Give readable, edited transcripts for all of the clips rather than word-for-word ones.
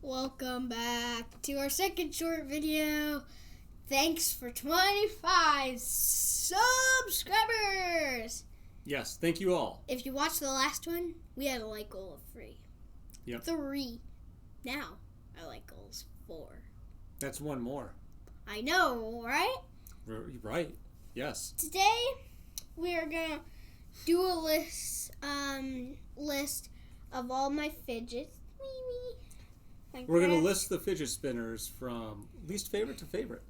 Welcome back to our second short video. Thanks for 25 subscribers. Yes, thank you all. If you watched the last one, we had a like goal of 3. Yep. 3. Now, our like goal is 4. That's one more. I know, right? Right. Yes. Today, we are going to do a list of all my fidgets. We're going to list the fidget spinners from least favorite to favorite.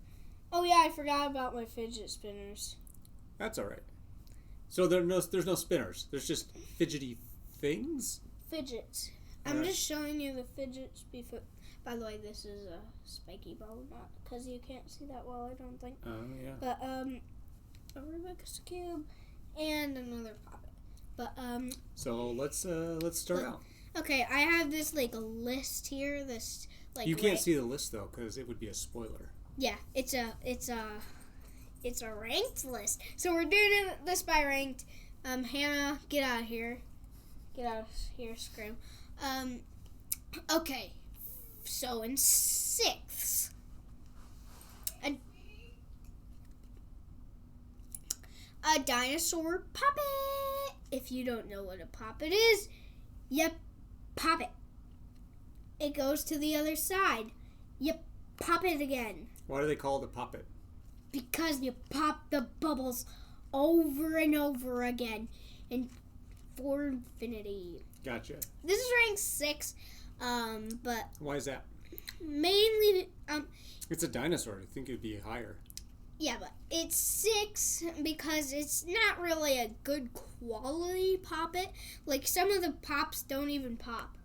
Oh yeah, I forgot about my fidget spinners. That's all right. So there's no spinners. There's just fidgety things? Fidgets. I'm just showing you the fidgets before. By the way, this is a spiky ball, not because you can't see that well, I don't think. Oh, yeah. But a Rubik's Cube and another puppet. But So let's start out. Okay, I have this like a list here. This like you can't see the list though, because it would be a spoiler. Yeah, it's a ranked list. So we're doing this by ranked. Hannah, get out of here. Get out of here, scream. Okay. So in 6th, a dinosaur puppet. If you don't know what a puppet is, yep, pop it. It goes to the other side. Yep, pop it again. Why do they call it a puppet? Because you pop the bubbles over and over again and for infinity. Gotcha. This is rank 6, but why is that? Mainly, it's a dinosaur. I think it'd be higher. Yeah, but it's 6 because it's not really a good quality poppet. Like, some of the pops don't even pop.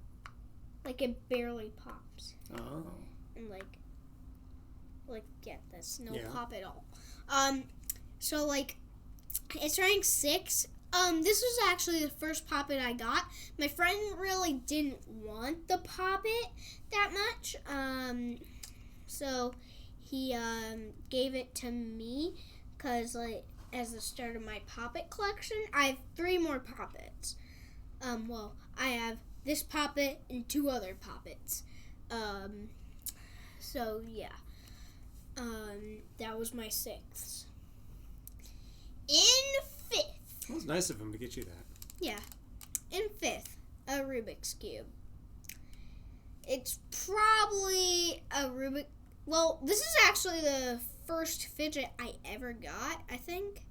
Like, it barely pops. Oh. And, get this. No Yeah. pop at all. So, it's rank 6. This was actually the first poppet I got. My friend really didn't want the poppet that much. So he gave it to me because, as the start of my poppet collection, I have 3 more poppets. I have this poppet and 2 other poppets. So yeah. That was my 6th. In 5th. It was nice of him to get you that. Yeah. In 5th, a Rubik's Cube. It's probably a Rubik. Well, this is actually the first fidget I ever got, I think.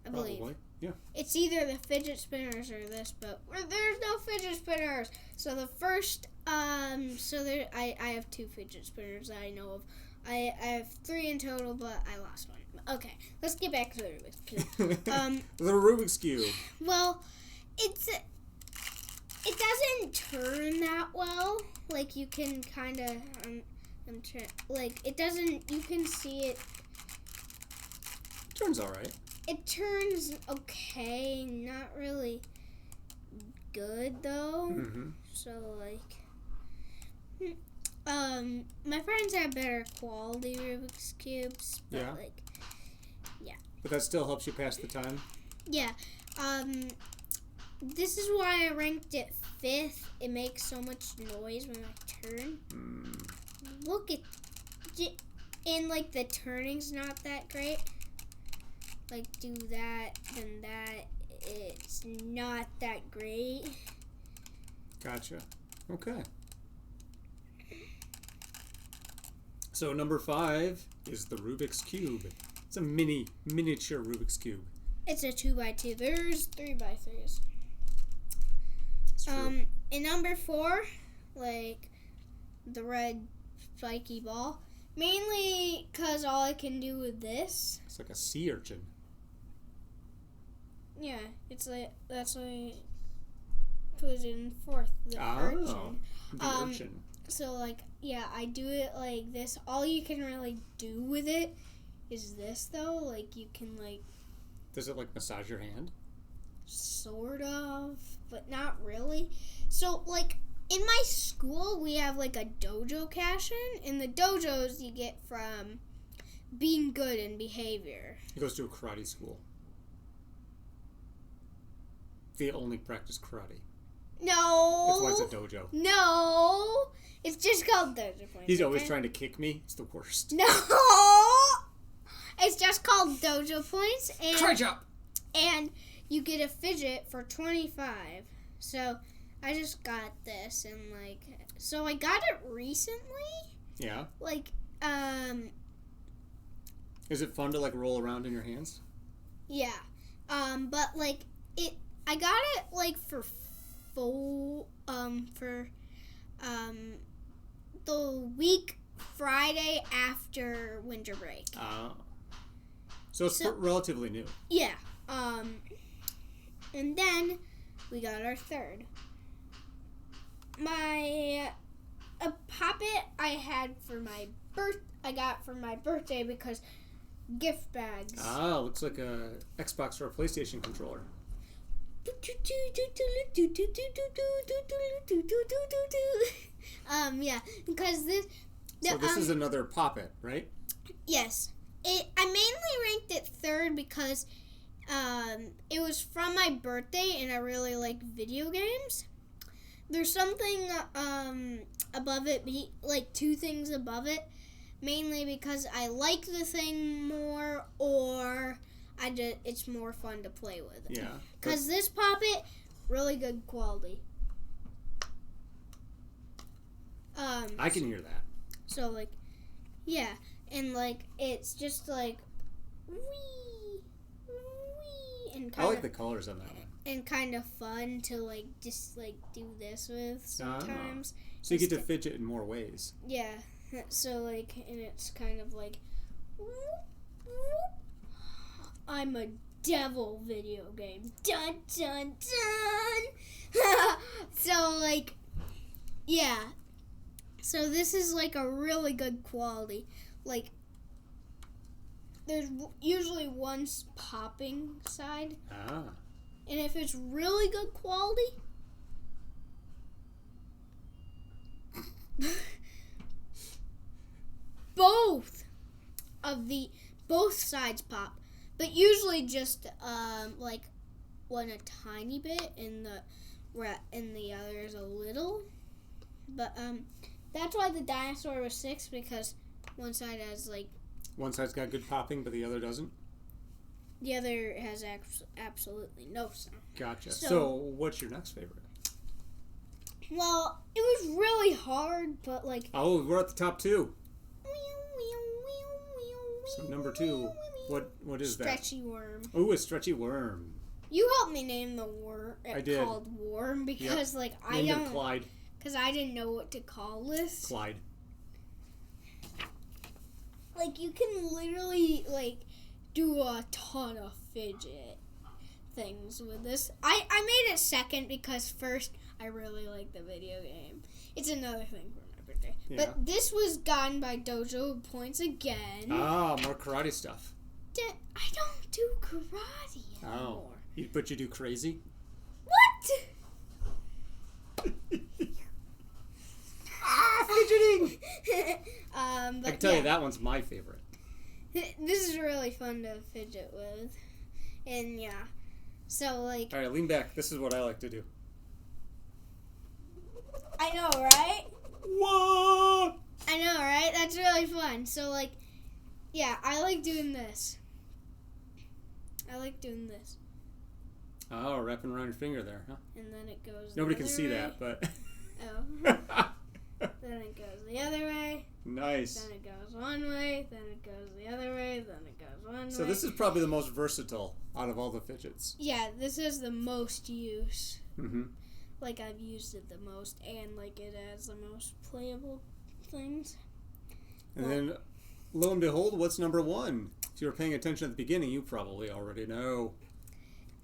I believe. Probably. Yeah. It's either the fidget spinners or this, but there's no fidget spinners. So the first, I have 2 fidget spinners that I know of. I have 3 in total, but I lost one. Okay, let's get back to the Rubik's Cube. The Rubik's Cube. Well, it doesn't turn that well. Like, you can kind of, it doesn't, you can see it. Turns all right. It turns okay, not really good, though. Mm-hmm. So, my friends have better quality Rubik's Cubes, but, Yeah. yeah. But that still helps you pass the time? Yeah. This is why I ranked it 5th. It makes so much noise when I turn. Look at it. And, the turning's not that great. Do that, then that. It's not that great. Gotcha. Okay. So number 5 is the Rubik's Cube. It's a miniature Rubik's Cube. It's a 2x2. There's 3x3s. It's true. In number 4, the red spiky ball. Mainly because all I can do with this. It's like a sea urchin. Yeah, that's why I put it in 4th. The urchin. The urchin. So, I do it like this. All you can really do with it is this, though. You can, Does it, massage your hand? Sort of, but not really. So, in my school, we have, a dojo cash-in. And the dojos you get from being good in behavior. He goes to a karate school. They only practice karate. No. That's why it's a dojo. No. It's just called Doja Points. He's always trying to kick me. It's the worst. No! It's just called Doja Points. And, Try jump! And you get a fidget for 25. So I just got this and so I got it recently. Yeah. Is it fun to roll around in your hands? Yeah. But I got it for the week Friday after winter break. Oh. So it's relatively new. Yeah. And then we got our third. A puppet I got for my birthday because gift bags. Ah, looks like a Xbox or a PlayStation controller. Yeah, because this. So this is another Poppet, right? Yes, I mainly ranked it third because it was from my birthday and I really like video games. There's something above it, two things above it, mainly because I like the thing more, or it's more fun to play with. Yeah. Because this Poppet, really good quality. I can hear that. So yeah, and it's just wee, and I like the colors on that one. And kind of fun to just do this with sometimes. So you get to fidget in more ways. Yeah. So and it's kind of whoop, whoop. I'm a devil video game. Dun dun dun. So yeah. So this is a really good quality. There's usually one popping side. Ah. And if it's really good quality, both sides pop, but usually just one a tiny bit and the other is a little. But that's why the dinosaur was 6, because one side has one side's got good popping, but the other doesn't. The other has absolutely no sound. Gotcha. So what's your next favorite? Well, it was really hard, but oh, we're at the top 2. So number 2, what is that? Stretchy worm. Oh, a stretchy worm. You helped me name the worm. I did. Called worm because Named I him don't. Clyde. Because I didn't know what to call this. Clyde. You can literally do a ton of fidget things with this. I made it second because first I really like the video game. It's another thing for my birthday. Yeah. But this was gotten by Dojo Points again. Ah, more karate stuff. I don't do karate anymore. Oh, but you do crazy? What? Fidgeting! I can tell you that one's my favorite. This is really fun to fidget with. And yeah. So Alright, lean back. This is what I like to do. I know, right? Whoa! I know, right? That's really fun. So yeah, I like doing this. Oh, wrapping around your finger there, huh? And then it goes Nobody can see that, but... Oh. Then it goes the other way. Nice. Then it goes one way. Then it goes the other way. Then it goes one way. So this is probably the most versatile out of all the fidgets. Yeah, this has the most use. Mm-hmm. I've used it the most, and it has the most playable things. And then, lo and behold, what's number 1? If you were paying attention at the beginning, you probably already know.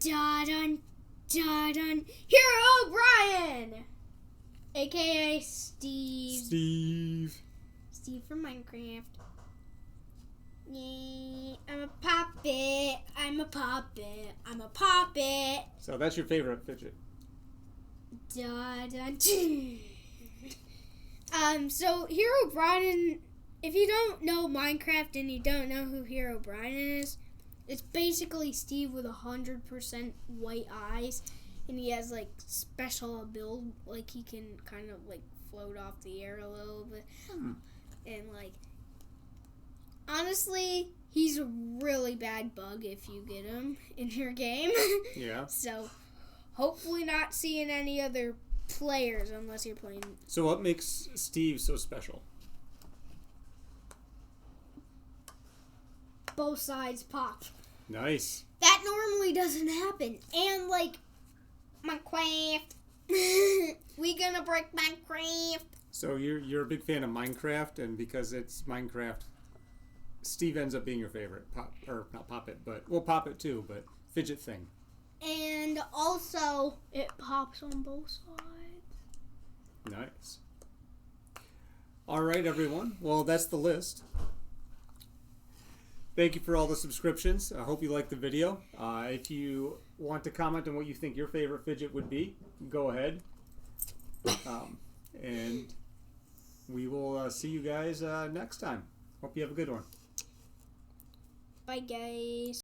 Da-dun, da-dun. Hero Brian! A.K.A. Steve. Steve from Minecraft. Yay, I'm a puppet. I'm a puppet. I'm a puppet. So that's your favorite fidget. Da-dun. So Hero Brian, if you don't know Minecraft and you don't know who Hero Brian is, it's basically Steve with 100% white eyes, and he has special ability, he can kind of float off the air a little bit. And like, honestly, he's a really bad bug if you get him in your game. Yeah. So, hopefully not seeing any other players unless you're playing. So what makes Steve so special? Both sides pop. Nice. That normally doesn't happen. And like, Minecraft. We gonna break Minecraft. So you're a big fan of Minecraft, and because it's Minecraft, Steve ends up being your favorite not Poppet, but Poppet too, but fidget thing. And also, it pops on both sides. Nice. All right, everyone. Well, that's the list. Thank you for all the subscriptions. I hope you liked the video. If you want to comment on what you think your favorite fidget would be, go ahead. And we will see you guys next time. Hope you have a good one. Bye, guys.